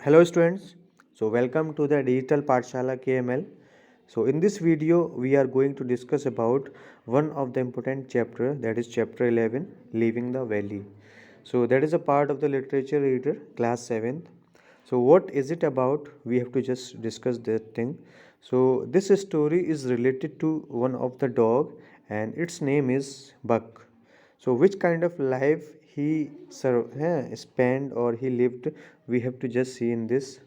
Hello students, welcome to the Digital Pathshala KML. So in this video we are going to discuss about one of the important chapter, that is chapter 11, Leaving the Valley. So that is a part of the literature reader class 7th. So what is it about? We have to just discuss that thing. So this story is related to one of the dog and its name is Buck. So which kind of life he spent or he lived, we have to just see in this.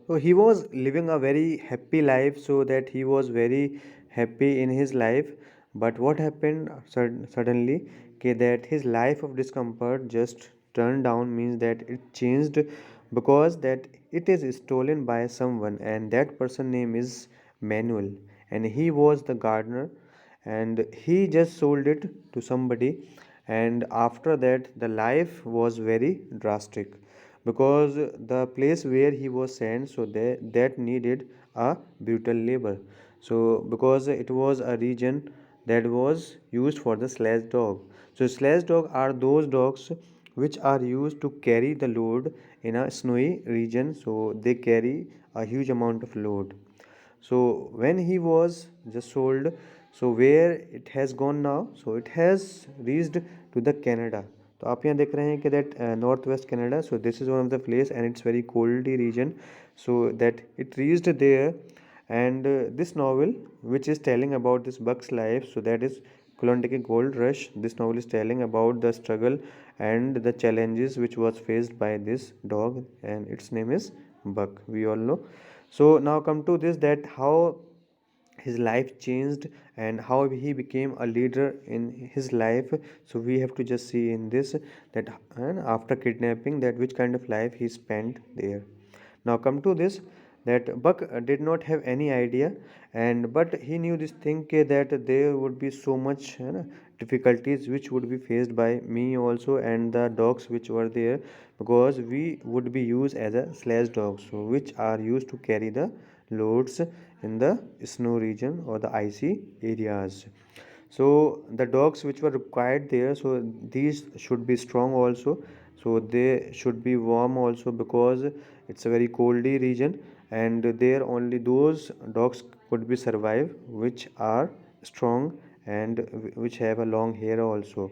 So he was living a very happy life, so that he was very happy in his life. But what happened suddenly, okay, that his life of discomfort just turned down, means that it changed because that it is stolen by someone, and that person name is Manuel, and he was the gardener, and he just sold it to somebody. And after that the life was very drastic because the place where he was sent, so that needed a brutal labor. So because it was a region that was used for the sledge dog. So sledge dog are those dogs which are used to carry the load in a snowy region, so they carry a huge amount of load. So when he was just sold, so where it has gone now, so it has reached to the Canada. तो आप यहाँ देख रहे हैं कि that north west Canada, so this is one of the place and it's very coldy region, so that it reached there. And this novel which is telling about this Buck's life, so that is Klondike Gold Rush. This novel is telling about the struggle and the challenges which was faced by this dog, and its name is Buck, we all know. So now come to this, that how his life changed and how he became a leader in his life. So we have to just see in this, that after kidnapping, that which kind of life he spent there. Now come to this, that Buck did not have any idea, and but he knew this thing that there would be so much difficulties which would be faced by me also and the dogs which were there, because we would be used as a sledge dogs, so which are used to carry the loads in the snow region or the icy areas. So the dogs which were required there, so these should be strong also, so they should be warm also, because it's a very coldy region, and there only those dogs could be survive which are strong and which have a long hair also.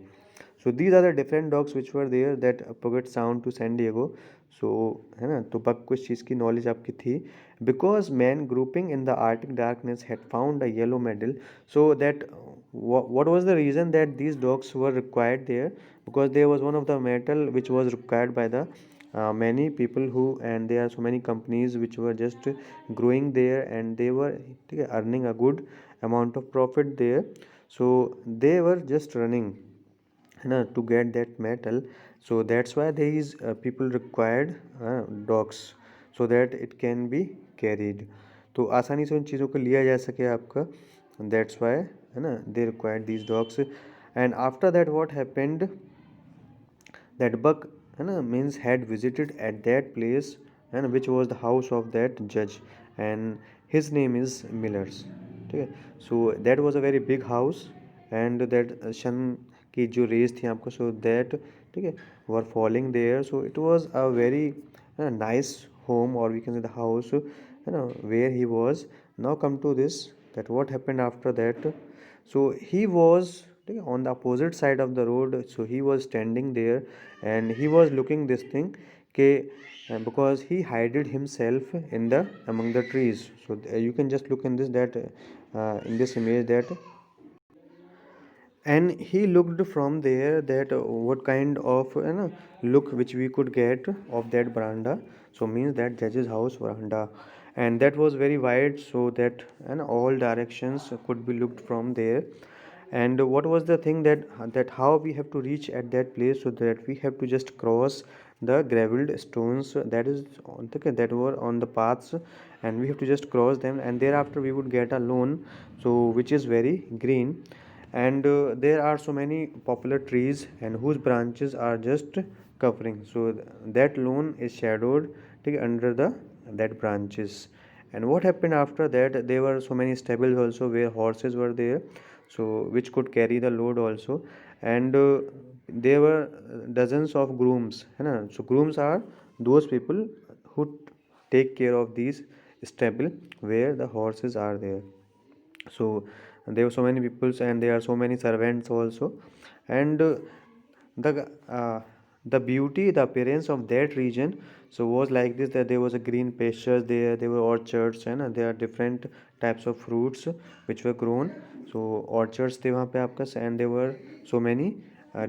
So these are the different dogs which were there that Puget Sound to San Diego. So है ना, तो बक कुछ चीज़ की knowledge आपकी थी, because man grouping in the Arctic darkness had found a yellow medal. So that what was the reason that these dogs were required there? Because there was one of the metal which was required by the many people who, and there are so many companies which were just growing there, and they were earning a good amount of profit there. So they were just running to get that metal. So that's why there is people required dogs, so that it can be carried, तो आसानी से उन चीज़ों को लिया जा सके आपका, that's why है ना they required these dogs. And after that what happened, that Buck है ना means had visited at that place, and which was the house of that judge, and his name is Millers. ठीक है, so that was a very big house, and that शन की जो race थी आपको, so that ठीक है were falling there. So it was a very nice home, or we can say the house where he was. Now come to this, that what happened after that. So he was on the opposite side of the road, so he was standing there and he was looking this thing, okay, because he hided himself in the among the trees. So you can just look in this, that in this image, that and he looked from there, that what kind of look which we could get of that veranda. So means that judge's house veranda, and that was very wide, so that and all directions could be looked from there. And what was the thing, that how we have to reach at that place, so that we have to just cross the gravelled stones that is on that were on the paths, and we have to just cross them, and thereafter we would get a lawn, so which is very green. And there are so many popular trees and whose branches are just covering, so that lawn is shadowed under the that branches. And what happened after that, there were so many stables also where horses were there, so which could carry the load also. And there were dozens of grooms है ना. So grooms are those people who take care of these stable where the horses are there. So there were so many peoples and there are so many servants also. And the uh, the beauty, the appearance of that region so was like this, that there was a green pastures there were orchards, and there are different types of fruits which were grown. So orchards थे वहाँ पे आपका, and there were so many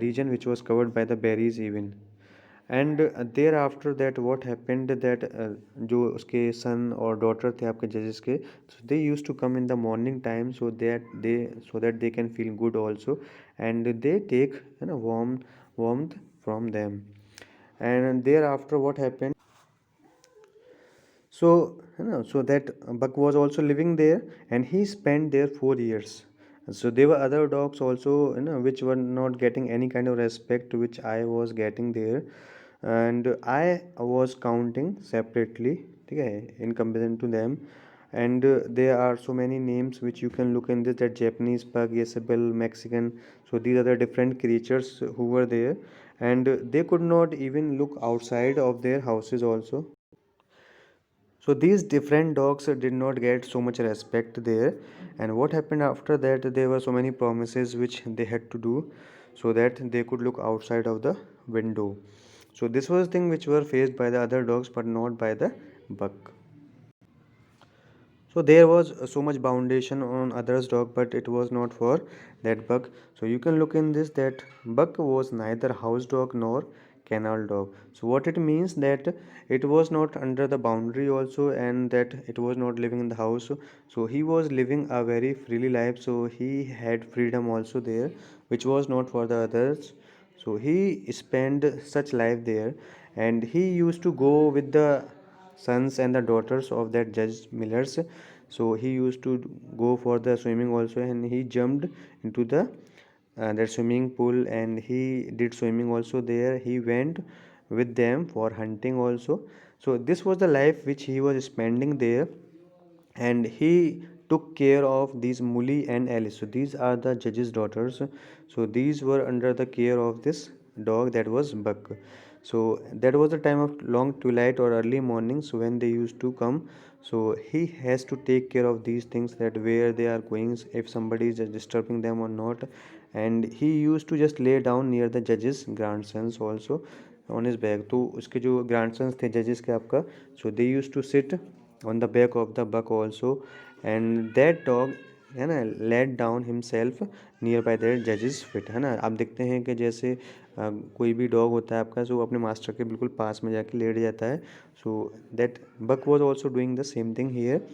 region which was covered by the berries even. And there after that what happened that जो उसके son और daughter थे आपके जजेस के, so they use to come in the morning time so that they can feel good also, and they take है ना warmth from them. And thereafter what happened, so you know, so that Buck was also living there, and he spent there 4 years. So there were other dogs also, you know, which were not getting any kind of respect which I was getting there, and I was counting separately, okay, in comparison to them. And there are so many names which you can look in this, that Japanese pug, Isabel, Mexican. So these are the different creatures who were there, and they could not even look outside of their houses also. So these different dogs did not get so much respect there. And what happened after that, there were so many promises which they had to do so that they could look outside of the window. So this was thing which were faced by the other dogs but not by the buck. So there was so much foundation on others dog, but it was not for that buck. So you can look in this, that buck was neither house dog nor kennel dog. So what it means, that it was not under the boundary also, and that it was not living in the house. So he was living a very freely life, so he had freedom also there, which was not for the others. So he spent such life there, and he used to go with the sons and the daughters of that judge millers. So he used to go for the swimming also, and he jumped into the that swimming pool, and he did swimming also there. He went with them for hunting also. So this was the life which he was spending there, and he took care of these Muli and Alice. So these are the judge's daughters. So these were under the care of this dog, that was Buck. So that was the time of long twilight or early mornings when they used to come. So he has to take care of these things, that where they are going, if somebody is disturbing them or not. And he used to just lay down near the judge's grandsons also on his back. तो उसके जो grandsons थे judges के आपका, so they used to sit on the back of the buck also, and that dog है ना let down himself near by that जजेस fit, है ना। आप देखते हैं कि जैसे कोई भी डॉग होता है आपका, जो अपने मास्टर के बिल्कुल पास में जाके लेट जाता है। So that buck was also doing the same thing here,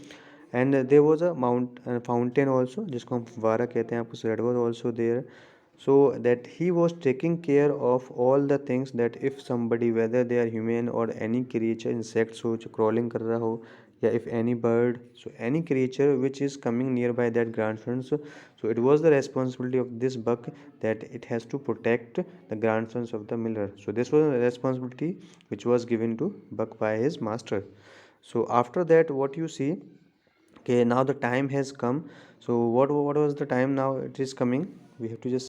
and there was a fountain also, जिसको हम फुवारा कहते हैं आपको, so that was also there. So that he was taking care of all the things, that if somebody, whether they are human or any creature, insects हो जो crawling कर रहा हो, या if any bird, so any creature which is coming nearby that grandsons, so it was the responsibility of this buck that it has to protect the grandsons of the miller. So this was a responsibility which was given to buck by his master. So after that, what you see, okay, now the time has come. So what was the time, now it is coming, we have to just,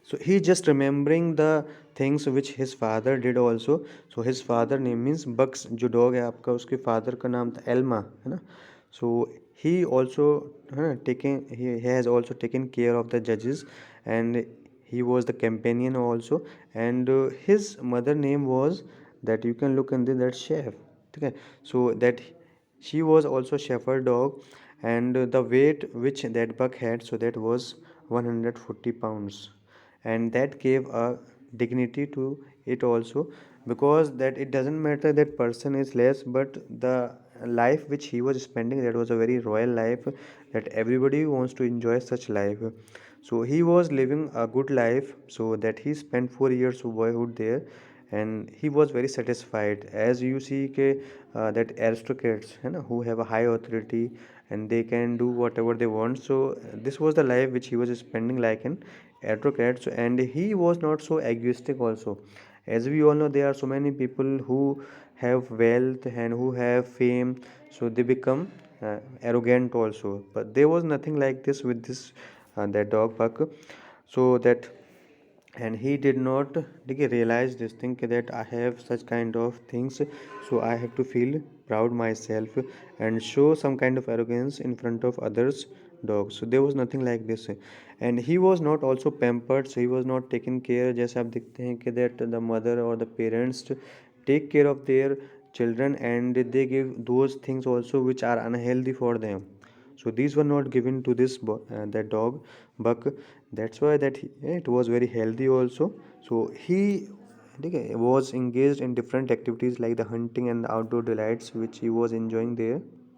so he just remembering the things which his father did also. So his father name means Bucks, जो dog है आपका, उसके father का नाम था Elma, है ना. So he also है ना taking, he has also taken care of the judges, and he was the companion also. And his mother name was, that you can look in the, that chef, okay. So that she was also shepherd dog, and the weight which that buck had, so that was 140 pounds, and that gave a dignity to it also, because that it doesn't matter that person is less, but the life which he was spending, that was a very royal life, that everybody wants to enjoy such life. So he was living a good life, so that he spent 4 years of boyhood there, and he was very satisfied. As you see के that aristocrats है ना, who have a high authority and they can do whatever they want. So this was the life which he was spending like an aristocrat. And he was not so egoistic also. As we all know, there are so many people who have wealth and who have fame, so they become arrogant also, but there was nothing like this with this that dog buck. So that and he did not realize this thing that I have such kind of things, so I have to feel proud myself and show some kind of arrogance in front of others dogs. So there was nothing like this, and he was not also pampered, so he was not taken care. जैसे आप देखते हैं कि that the mother or the parents take care of their children and they give those things also which are unhealthy for them. So these were not given to this that dog Buck. That's why it was very healthy also. So he was engaged in different activities like the hunting and the outdoor delights which he was enjoying there.